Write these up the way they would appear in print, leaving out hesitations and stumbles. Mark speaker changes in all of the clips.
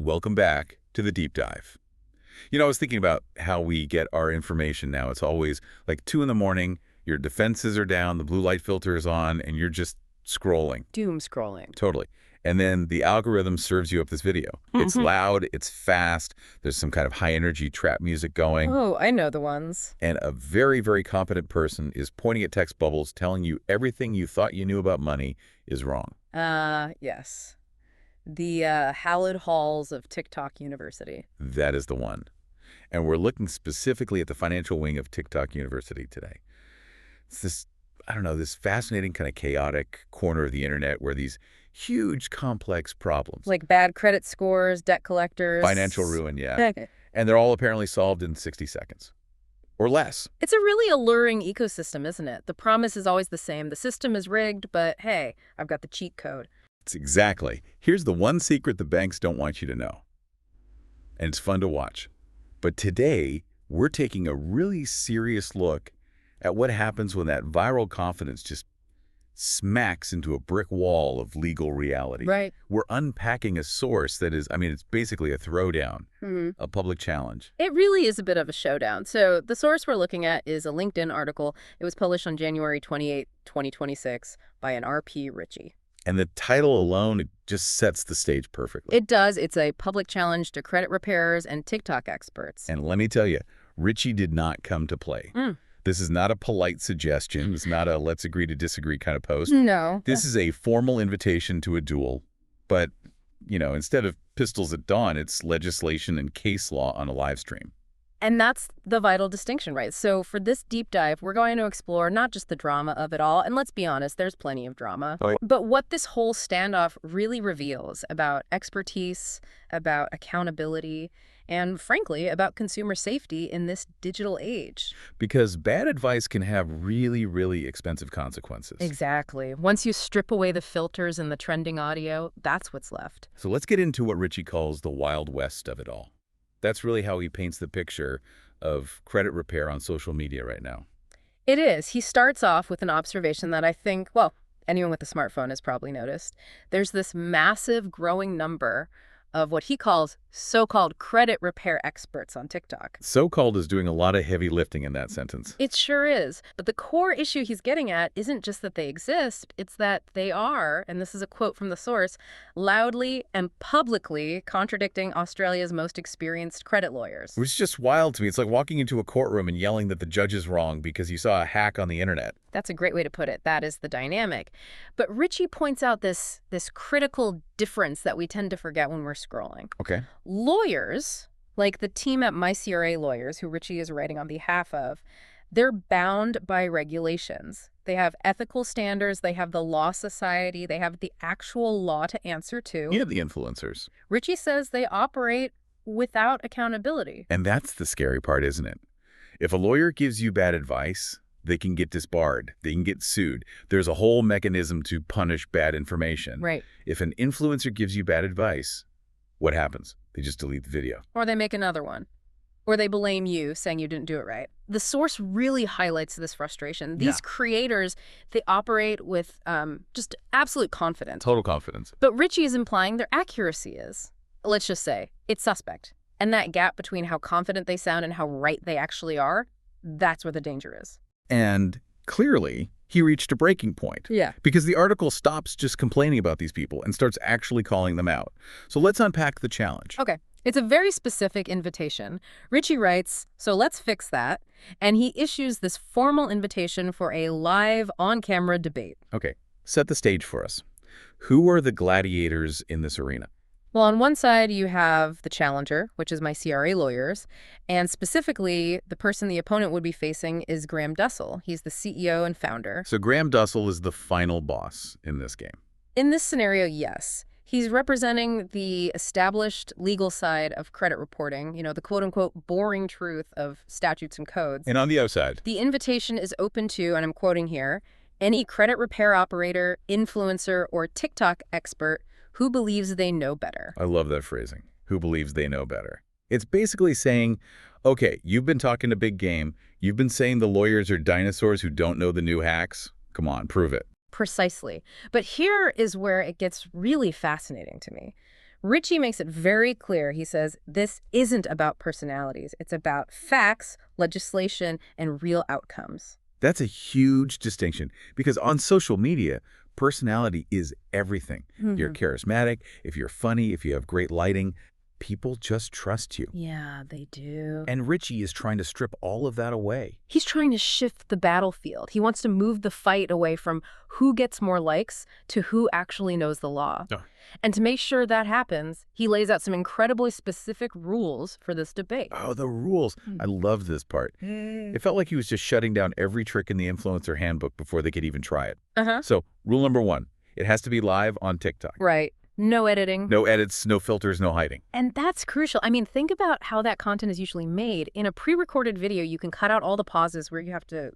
Speaker 1: Welcome back to the deep dive. I was thinking about how we get our information now. It's always like 2 in the morning, your defenses are down, the blue light filter is on, and you're just scrolling.
Speaker 2: Doom scrolling.
Speaker 1: Totally. And then the algorithm serves you up this video. It's loud, it's fast, there's some kind of high-energy trap music going.
Speaker 2: Oh, I know the ones.
Speaker 1: And a very, very competent person is pointing at text bubbles, telling you everything you thought you knew about money is wrong.
Speaker 2: Yes. The hallowed halls of TikTok University.
Speaker 1: That is the one. And we're looking specifically at the financial wing of TikTok University today. It's this, this fascinating kind of chaotic corner of the internet where these huge, complex problems.
Speaker 2: Like bad credit scores, debt collectors.
Speaker 1: Financial ruin, yeah. And they're all apparently solved in 60 seconds. Or less.
Speaker 2: It's a really alluring ecosystem, isn't it? The promise is always the same. The system is rigged, but hey, I've got the cheat code.
Speaker 1: Exactly. Here's the one secret the banks don't want you to know. And it's fun to watch. But today, we're taking a really serious look at what happens when that viral confidence just smacks into a brick wall of legal reality.
Speaker 2: Right.
Speaker 1: We're unpacking a source that is, it's basically a throwdown, a public challenge.
Speaker 2: It really is a bit of a showdown. So the source we're looking at is a LinkedIn article. It was published on January 28, 2026 by an R.P. Ritchie.
Speaker 1: And the title alone, it just sets the stage perfectly.
Speaker 2: It does. It's a public challenge to credit repairers and TikTok experts.
Speaker 1: And let me tell you, Ritchie did not come to play. This is not a polite suggestion. It's not a let's agree to disagree kind of post.
Speaker 2: No.
Speaker 1: This is a formal invitation to a duel. But, instead of pistols at dawn, it's legislation and case law on a live stream.
Speaker 2: And that's the vital distinction, right? So for this deep dive, we're going to explore not just the drama of it all, and let's be honest, there's plenty of drama, but what this whole standoff really reveals about expertise, about accountability, and frankly, about consumer safety in this digital age.
Speaker 1: Because bad advice can have really, really expensive consequences.
Speaker 2: Exactly. Once you strip away the filters and the trending audio, that's what's left.
Speaker 1: So let's get into what Ritchie calls the Wild West of it all. That's really how he paints the picture of credit repair on social media right now.
Speaker 2: It is. He starts off with an observation that I think, well, anyone with a smartphone has probably noticed. There's this massive growing number of what he calls so-called credit repair experts on TikTok.
Speaker 1: So-called is doing a lot of heavy lifting in that sentence.
Speaker 2: It sure is. But the core issue he's getting at isn't just that they exist, it's that they are, and this is a quote from the source, loudly and publicly contradicting Australia's most experienced credit lawyers.
Speaker 1: Which is just wild to me. It's like walking into a courtroom and yelling that the judge is wrong because you saw a hack on the internet.
Speaker 2: That's a great way to put it. That is the dynamic. But Ritchie points out this critical difference that we tend to forget when we're scrolling.
Speaker 1: Okay.
Speaker 2: Lawyers, like the team at MyCRA Lawyers, who Ritchie is writing on behalf of, they're bound by regulations. They have ethical standards, they have the Law Society, they have the actual law to answer to.
Speaker 1: Yeah, the influencers.
Speaker 2: Ritchie says they operate without accountability.
Speaker 1: And that's the scary part, isn't it? If a lawyer gives you bad advice, they can get disbarred. They can get sued. There's a whole mechanism to punish bad information.
Speaker 2: Right.
Speaker 1: If an influencer gives you bad advice, what happens? They just delete the video.
Speaker 2: Or they make another one. Or they blame you, saying you didn't do it right. The source really highlights this frustration. These creators, they operate with just absolute confidence.
Speaker 1: Total confidence.
Speaker 2: But Ritchie is implying their accuracy is, let's just say, it's suspect. And that gap between how confident they sound and how right they actually are, that's where the danger is.
Speaker 1: And clearly, he reached a breaking point.
Speaker 2: Yeah.
Speaker 1: Because the article stops just complaining about these people and starts actually calling them out. So let's unpack the challenge.
Speaker 2: Okay. It's a very specific invitation. Ritchie writes, so let's fix that. And he issues this formal invitation for a live, on-camera debate.
Speaker 1: Okay. Set the stage for us. Who are the gladiators in this arena?
Speaker 2: Well, on one side, you have the challenger, which is MyCRA Lawyers, and specifically, the person the opponent would be facing is Graham Doessel. He's the CEO and founder.
Speaker 1: So Graham Doessel is the final boss in this game.
Speaker 2: In this scenario, yes. He's representing the established legal side of credit reporting, the quote-unquote boring truth of statutes and codes.
Speaker 1: And on the outside?
Speaker 2: The invitation is open to, and I'm quoting here, any credit repair operator, influencer, or TikTok expert who believes they know better.
Speaker 1: I love that phrasing. Who believes they know better. It's basically saying, okay, you've been talking a big game. You've been saying the lawyers are dinosaurs who don't know the new hacks. Come on, prove it.
Speaker 2: Precisely. But here is where it gets really fascinating to me. Richie makes it very clear. He says, this isn't about personalities. It's about facts, legislation, and real outcomes.
Speaker 1: That's a huge distinction because on social media, personality is everything. You're charismatic, if you're funny, if you have great lighting, people just trust you.
Speaker 2: Yeah, they do.
Speaker 1: And Richie is trying to strip all of that away.
Speaker 2: He's trying to shift the battlefield. He wants to move the fight away from who gets more likes to who actually knows the law.
Speaker 1: Oh.
Speaker 2: And to make sure that happens, he lays out some incredibly specific rules for this debate.
Speaker 1: Oh, the rules. I love this part. It felt like he was just shutting down every trick in the influencer handbook before they could even try it. So, rule number 1, it has to be live on TikTok.
Speaker 2: Right. No editing.
Speaker 1: No edits, no filters, no hiding.
Speaker 2: And that's crucial. I mean, think about how that content is usually made. In a pre-recorded video, you can cut out all the pauses where you have to,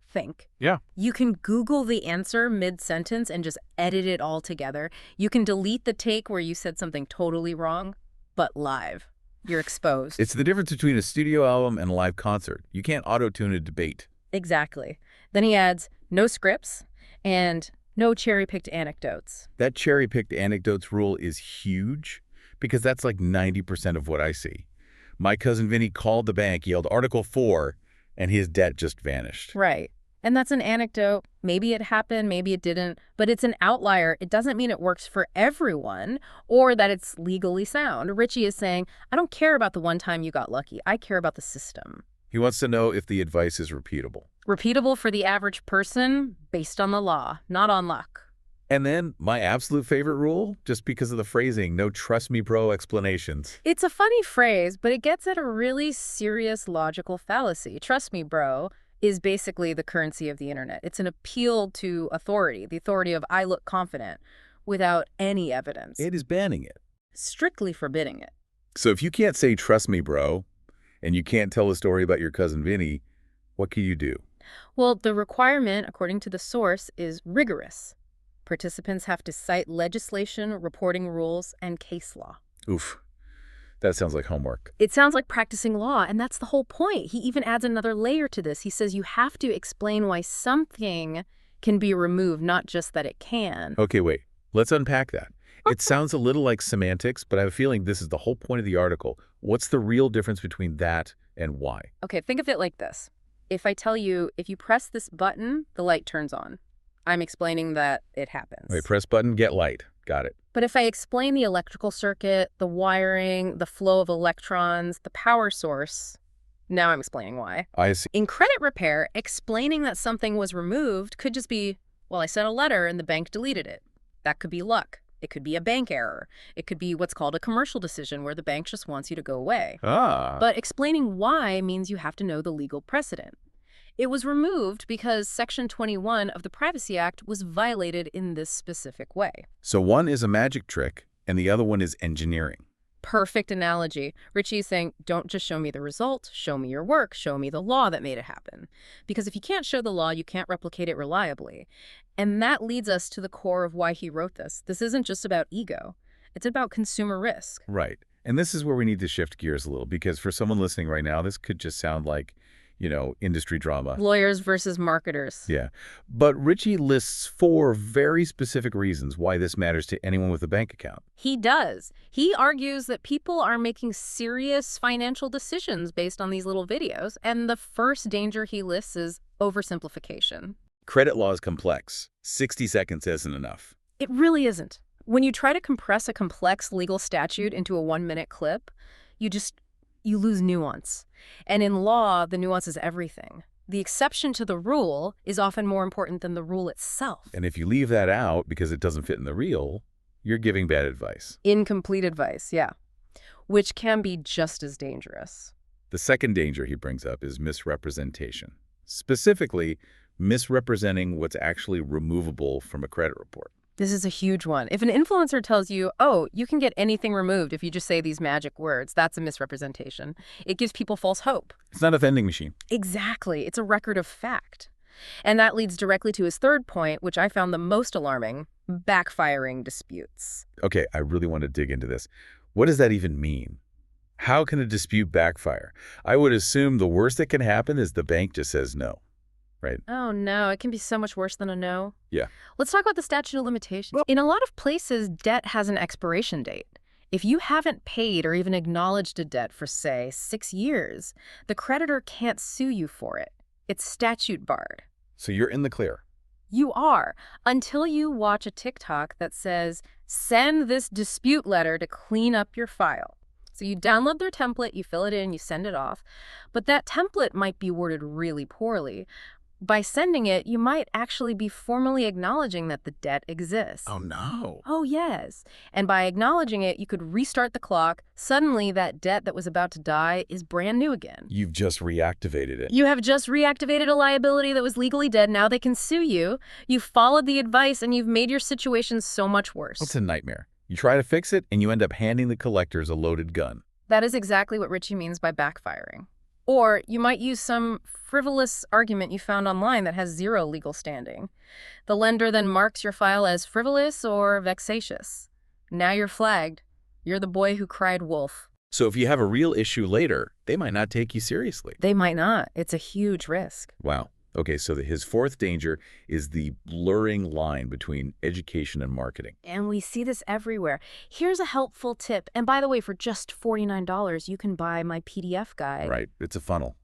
Speaker 2: think.
Speaker 1: Yeah.
Speaker 2: You can Google the answer mid-sentence and just edit it all together. You can delete the take where you said something totally wrong, but live. You're exposed.
Speaker 1: It's the difference between a studio album and a live concert. You can't auto-tune a debate.
Speaker 2: Exactly. Then he adds no scripts and no cherry-picked anecdotes.
Speaker 1: That cherry-picked anecdotes rule is huge because that's like 90% of what I see. My cousin Vinny called the bank, yelled Article 4, and his debt just vanished.
Speaker 2: Right. And that's an anecdote. Maybe it happened, maybe it didn't, but it's an outlier. It doesn't mean it works for everyone or that it's legally sound. Richie is saying, I don't care about the one time you got lucky. I care about the system.
Speaker 1: He wants to know if the advice is repeatable.
Speaker 2: Repeatable for the average person based on the law, not on luck.
Speaker 1: And then my absolute favorite rule, just because of the phrasing, no trust me bro explanations.
Speaker 2: It's a funny phrase, but it gets at a really serious logical fallacy. Trust me, bro is basically the currency of the internet. It's an appeal to authority, the authority of I look confident, without any evidence.
Speaker 1: It is banning it.
Speaker 2: Strictly forbidding it.
Speaker 1: So if you can't say trust me bro, and you can't tell a story about your cousin Vinny, what can you do?
Speaker 2: Well, the requirement, according to the source, is rigorous. Participants have to cite legislation, reporting rules, and case law.
Speaker 1: Oof. That sounds like homework.
Speaker 2: It sounds like practicing law, and that's the whole point. He even adds another layer to this. He says you have to explain why something can be removed, not just that it can.
Speaker 1: Okay, wait. Let's unpack that. It sounds a little like semantics, but I have a feeling this is the whole point of the article. What's the real difference between that and why?
Speaker 2: Okay, think of it like this. If I tell you, if you press this button, the light turns on. I'm explaining that it happens.
Speaker 1: Wait, press button, get light. Got it.
Speaker 2: But if I explain the electrical circuit, the wiring, the flow of electrons, the power source, now I'm explaining why.
Speaker 1: I see.
Speaker 2: In credit repair, explaining that something was removed could just be, well, I sent a letter and the bank deleted it. That could be luck. It could be a bank error. It could be what's called a commercial decision where the bank just wants you to go away. But explaining why means you have to know the legal precedent. It was removed because Section 21 of the Privacy Act was violated in this specific way.
Speaker 1: So one is a magic trick, and the other one is engineering.
Speaker 2: Perfect analogy. Richie's saying, don't just show me the result, show me your work, show me the law that made it happen. Because if you can't show the law, you can't replicate it reliably. And that leads us to the core of why he wrote this. This isn't just about ego. It's about consumer risk.
Speaker 1: Right. And this is where we need to shift gears a little, because for someone listening right now, this could just sound like, industry drama.
Speaker 2: Lawyers versus marketers.
Speaker 1: Yeah. But Richie lists 4 very specific reasons why this matters to anyone with a bank account.
Speaker 2: He does. He argues that people are making serious financial decisions based on these little videos, and the first danger he lists is oversimplification.
Speaker 1: Credit law is complex. 60 seconds isn't enough.
Speaker 2: It really isn't. When you try to compress a complex legal statute into a 1-minute clip, you lose nuance. And in law, the nuance is everything. The exception to the rule is often more important than the rule itself.
Speaker 1: And if you leave that out because it doesn't fit in the reel, you're giving bad advice.
Speaker 2: Incomplete advice, yeah. Which can be just as dangerous.
Speaker 1: The second danger he brings up is misrepresentation. Specifically, misrepresenting what's actually removable from a credit report.
Speaker 2: This is a huge one. If an influencer tells you, oh, you can get anything removed if you just say these magic words, that's a misrepresentation. It gives people false hope.
Speaker 1: It's not a vending machine.
Speaker 2: Exactly. It's a record of fact. And that leads directly to his third point, which I found the most alarming, backfiring disputes.
Speaker 1: Okay, I really want to dig into this. What does that even mean? How can a dispute backfire? I would assume the worst that can happen is the bank just says no. Right.
Speaker 2: Oh, no. It can be so much worse than a no.
Speaker 1: Yeah.
Speaker 2: Let's talk about the statute of limitations. In a lot of places, debt has an expiration date. If you haven't paid or even acknowledged a debt for, say, 6 years, the creditor can't sue you for it. It's statute barred.
Speaker 1: So you're in the clear.
Speaker 2: You are, until you watch a TikTok that says, send this dispute letter to clean up your file. So you download their template, you fill it in, you send it off. But that template might be worded really poorly. By sending it, you might actually be formally acknowledging that the debt exists.
Speaker 1: Oh, no.
Speaker 2: Oh, yes. And by acknowledging it, you could restart the clock. Suddenly, that debt that was about to die is brand new again.
Speaker 1: You've just reactivated it.
Speaker 2: You have just reactivated a liability that was legally dead. Now they can sue you. You've followed the advice, and you've made your situation so much worse.
Speaker 1: It's a nightmare. You try to fix it, and you end up handing the collectors a loaded gun.
Speaker 2: That is exactly what Richie means by backfiring. Or you might use some frivolous argument you found online that has zero legal standing. The lender then marks your file as frivolous or vexatious. Now you're flagged. You're the boy who cried wolf.
Speaker 1: So if you have a real issue later, they might not take you seriously.
Speaker 2: They might not. It's a huge risk.
Speaker 1: Wow. Okay, so his fourth danger is the blurring line between education and marketing.
Speaker 2: And we see this everywhere. Here's a helpful tip. And by the way, for just $49, you can buy my PDF guide.
Speaker 1: Right. It's a funnel.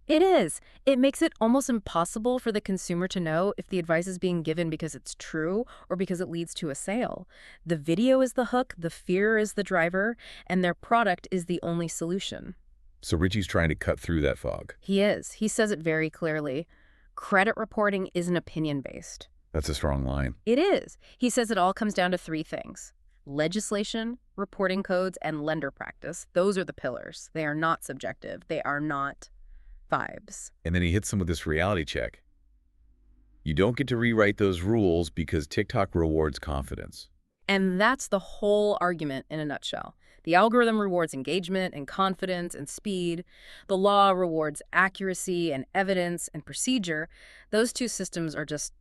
Speaker 2: It is. It makes it almost impossible for the consumer to know if the advice is being given because it's true or because it leads to a sale. The video is the hook, the fear is the driver, and their product is the only solution.
Speaker 1: So Richie's trying to cut through that fog.
Speaker 2: He is. He says it very clearly. Credit reporting isn't opinion-based.
Speaker 1: That's a strong line.
Speaker 2: It is. He says it all comes down to 3 things. Legislation, reporting codes, and lender practice. Those are the pillars. They are not subjective. They are not vibes.
Speaker 1: And then he hits them with this reality check. You don't get to rewrite those rules because TikTok rewards confidence.
Speaker 2: And that's the whole argument in a nutshell. The algorithm rewards engagement and confidence and speed. The law rewards accuracy and evidence and procedure. Those two systems are just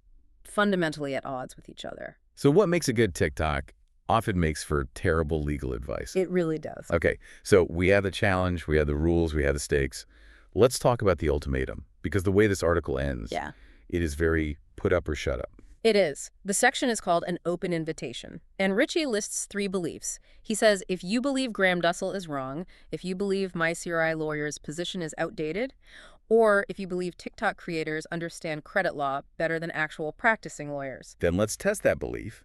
Speaker 2: fundamentally at odds with each other.
Speaker 1: So what makes a good TikTok often makes for terrible legal advice.
Speaker 2: It really does.
Speaker 1: Okay, so we have the challenge, we have the rules, we have the stakes. Let's talk about the ultimatum, because the way this article ends, it is very put up or shut up.
Speaker 2: It is. The section is called an open invitation. And Richie lists 3 beliefs. He says, if you believe Graham Doessel is wrong, if you believe MyCRA Lawyers' position is outdated, or if you believe TikTok creators understand credit law better than actual practicing lawyers.
Speaker 1: Then let's test that belief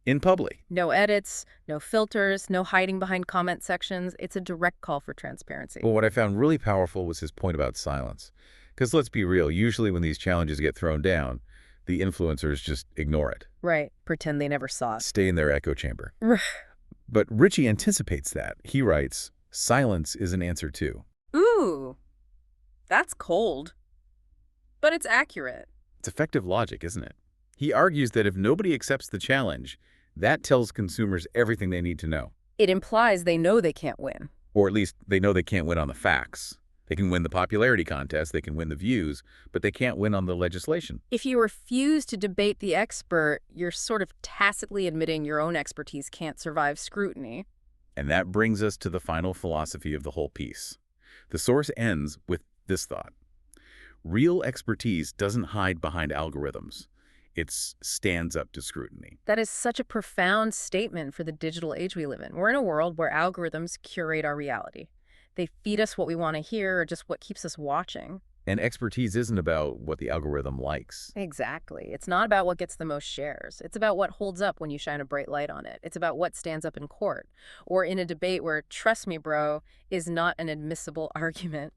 Speaker 1: in public.
Speaker 2: No edits, no filters, no hiding behind comment sections. It's a direct call for transparency.
Speaker 1: Well, what I found really powerful was his point about silence. Because let's be real, usually when these challenges get thrown down, the influencers just ignore it.
Speaker 2: Right. Pretend they never saw it.
Speaker 1: Stay in their echo chamber. But Richie anticipates that. He writes, silence is an answer too.
Speaker 2: Ooh, that's cold. But it's accurate.
Speaker 1: It's effective logic, isn't it? He argues that if nobody accepts the challenge, that tells consumers everything they need to know.
Speaker 2: It implies they know they can't win.
Speaker 1: Or at least they know they can't win on the facts. They can win the popularity contest, they can win the views, but they can't win on the legislation.
Speaker 2: If you refuse to debate the expert, you're sort of tacitly admitting your own expertise can't survive scrutiny.
Speaker 1: And that brings us to the final philosophy of the whole piece. The source ends with this thought. Real expertise doesn't hide behind algorithms. It stands up to scrutiny.
Speaker 2: That is such a profound statement for the digital age we live in. We're in a world where algorithms curate our reality. They feed us what we want to hear or just what keeps us watching.
Speaker 1: And expertise isn't about what the algorithm likes.
Speaker 2: Exactly. It's not about what gets the most shares. It's about what holds up when you shine a bright light on it. It's about what stands up in court or in a debate where, trust me, bro, is not an admissible argument.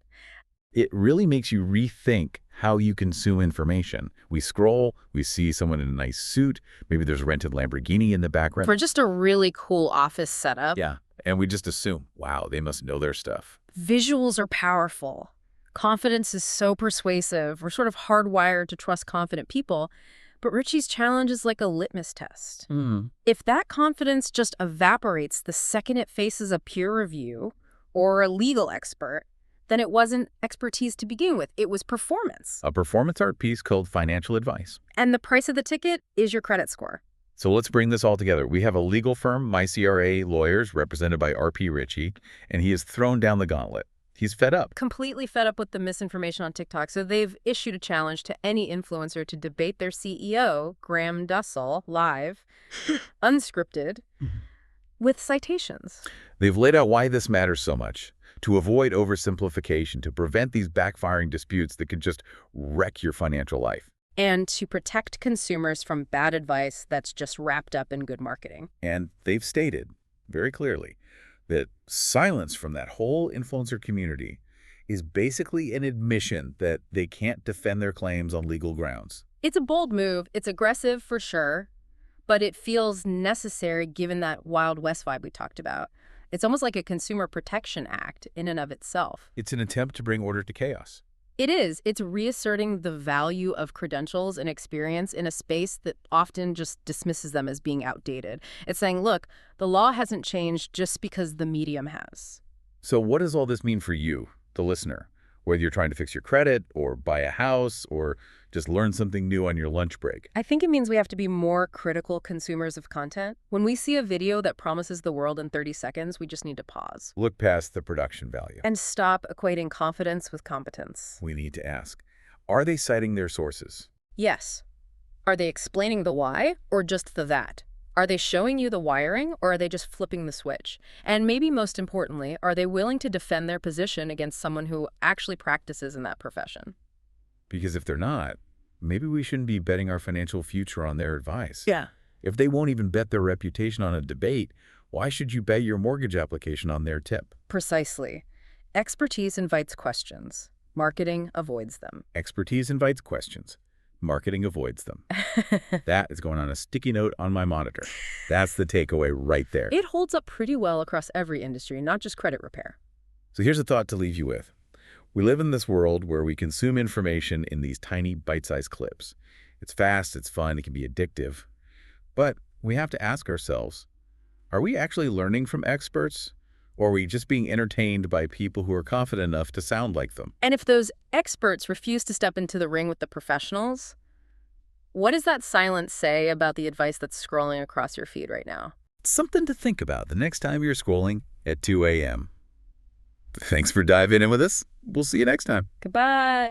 Speaker 1: It really makes you rethink how you consume information. We scroll, we see someone in a nice suit, maybe there's a rented Lamborghini in the background.
Speaker 2: For just a really cool office setup.
Speaker 1: Yeah, and we just assume, wow, they must know their stuff.
Speaker 2: Visuals are powerful. Confidence is so persuasive. We're sort of hardwired to trust confident people. But Richie's challenge is like a litmus test. If that confidence just evaporates the second it faces a peer review or a legal expert, then it wasn't expertise to begin with. It was performance.
Speaker 1: A performance art piece called financial advice.
Speaker 2: And the price of the ticket is your credit score.
Speaker 1: So let's bring this all together. We have a legal firm, MyCRA Lawyers, represented by R.P. Richie, and he has thrown down the gauntlet. He's fed up.
Speaker 2: Completely fed up with the misinformation on TikTok. So they've issued a challenge to any influencer to debate their CEO, Graham Doessel, live, unscripted. with citations.
Speaker 1: They've laid out why this matters so much, to avoid oversimplification, to prevent these backfiring disputes that could just wreck your financial life.
Speaker 2: And to protect consumers from bad advice that's just wrapped up in good marketing.
Speaker 1: And they've stated very clearly that silence from that whole influencer community is basically an admission that they can't defend their claims on legal grounds.
Speaker 2: It's a bold move. It's aggressive for sure, but it feels necessary given that Wild West vibe we talked about. It's almost like a consumer protection act in and of itself.
Speaker 1: It's an attempt to bring order to chaos.
Speaker 2: It is. It's reasserting the value of credentials and experience in a space that often just dismisses them as being outdated. It's saying, look, the law hasn't changed just because the medium has.
Speaker 1: So what does all this mean for you, the listener? Whether you're trying to fix your credit or buy a house or just learn something new on your lunch break.
Speaker 2: I think it means we have to be more critical consumers of content. When we see a video that promises the world in 30 seconds, we just need to pause.
Speaker 1: Look past the production value.
Speaker 2: And stop equating confidence with competence.
Speaker 1: We need to ask, are they citing their sources?
Speaker 2: Yes. Are they explaining the why or just the that? Are they showing you the wiring or are they just flipping the switch? And maybe most importantly, are they willing to defend their position against someone who actually practices in that profession?
Speaker 1: Because if they're not, maybe we shouldn't be betting our financial future on their advice.
Speaker 2: Yeah.
Speaker 1: If they won't even bet their reputation on a debate, why should you bet your mortgage application on their tip?
Speaker 2: Precisely. Expertise invites questions. Marketing avoids them.
Speaker 1: Expertise invites questions. Marketing avoids them. That is going on a sticky note on my monitor. That's the takeaway right there.
Speaker 2: It holds up pretty well across every industry, not just credit repair.
Speaker 1: So here's a thought to leave you with. We live in this world where we consume information in these tiny bite-sized clips. It's fast, it's fun, it can be addictive. But we have to ask ourselves, are we actually learning from experts? Or are we just being entertained by people who are confident enough to sound like them?
Speaker 2: And if those experts refuse to step into the ring with the professionals, what does that silence say about the advice that's scrolling across your feed right now?
Speaker 1: Something to think about the next time you're scrolling at 2 a.m. Thanks for diving in with us. We'll see you next time.
Speaker 2: Goodbye.